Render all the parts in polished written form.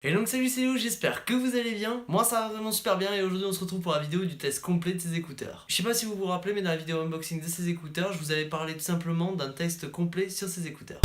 Et donc salut, c'est Léo, j'espère que vous allez bien. Moi ça va vraiment super bien et aujourd'hui on se retrouve pour la vidéo du test complet de ces écouteurs. Je sais pas si vous vous rappelez, mais dans la vidéo unboxing de ces écouteurs, je vous avais parlé tout simplement d'un test complet sur ces écouteurs.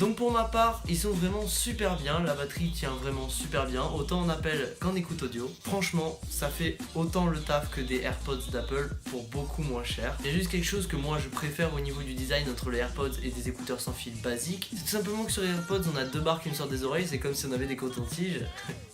Donc pour ma part, ils sont vraiment super bien, la batterie tient vraiment super bien, autant en appel qu'en écoute audio. Franchement, ça fait autant le taf que des AirPods d'Apple pour beaucoup moins cher. Il y a juste quelque chose que moi je préfère au niveau du design entre les AirPods et des écouteurs sans fil basiques. C'est tout simplement que sur les AirPods on a deux barres qui nous sortent des oreilles, c'est comme si on avait des cotons-tiges.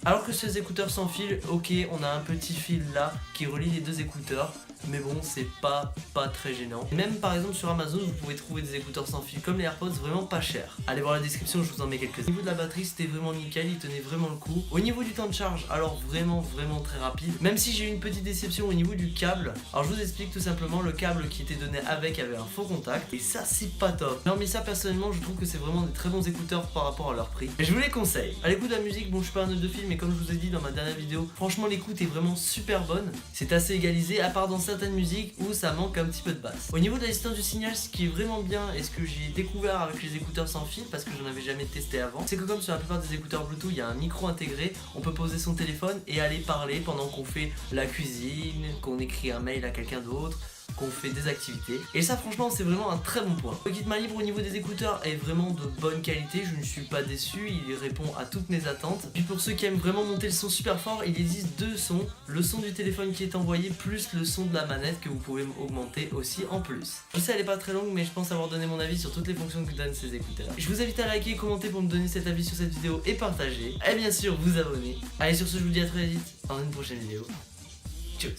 Alors que sur les écouteurs sans fil, ok, on a un petit fil là qui relie les deux écouteurs. Mais bon, c'est pas très gênant. Et même par exemple sur Amazon, vous pouvez trouver des écouteurs sans fil comme les AirPods vraiment pas chers. Allez voir la description, je vous en mets quelques-uns. Au niveau de la batterie, c'était vraiment nickel, il tenait vraiment le coup. Au niveau du temps de charge, alors vraiment très rapide. Même si j'ai eu une petite déception au niveau du câble. Alors je vous explique tout simplement, le câble qui était donné avec avait un faux contact. Et ça, c'est pas top. Mais hormis ça, personnellement, je trouve que c'est vraiment des très bons écouteurs par rapport à leur prix. Et je vous les conseille. À l'écoute de la musique, bon, je suis pas un audiophile, mais comme je vous ai dit dans ma dernière vidéo, franchement, l'écoute est vraiment super bonne. C'est assez égalisé, à part dans certaines musiques où ça manque un petit peu de basse. Au niveau de l'assistance du signal, ce qui est vraiment bien et ce que j'ai découvert avec les écouteurs sans fil, parce que j'en avais jamais testé avant, c'est que comme sur la plupart des écouteurs Bluetooth, il y a un micro intégré, on peut poser son téléphone et aller parler pendant qu'on fait la cuisine, qu'on écrit un mail à quelqu'un d'autre, qu'on fait des activités. Et ça franchement c'est vraiment un très bon point. Le kit main libre au niveau des écouteurs est vraiment de bonne qualité, je ne suis pas déçu, il répond à toutes mes attentes. Puis pour ceux qui aiment vraiment monter le son super fort, il existe deux sons, le son du téléphone qui est envoyé plus le son de la manette que vous pouvez augmenter aussi en plus. Je sais elle est pas très longue mais je pense avoir donné mon avis sur toutes les fonctions que donnent ces écouteurs. Je vous invite à liker, commenter pour me donner cet avis sur cette vidéo et partager. Et bien sûr vous abonner. Allez sur ce je vous dis à très vite dans une prochaine vidéo. Tchuss.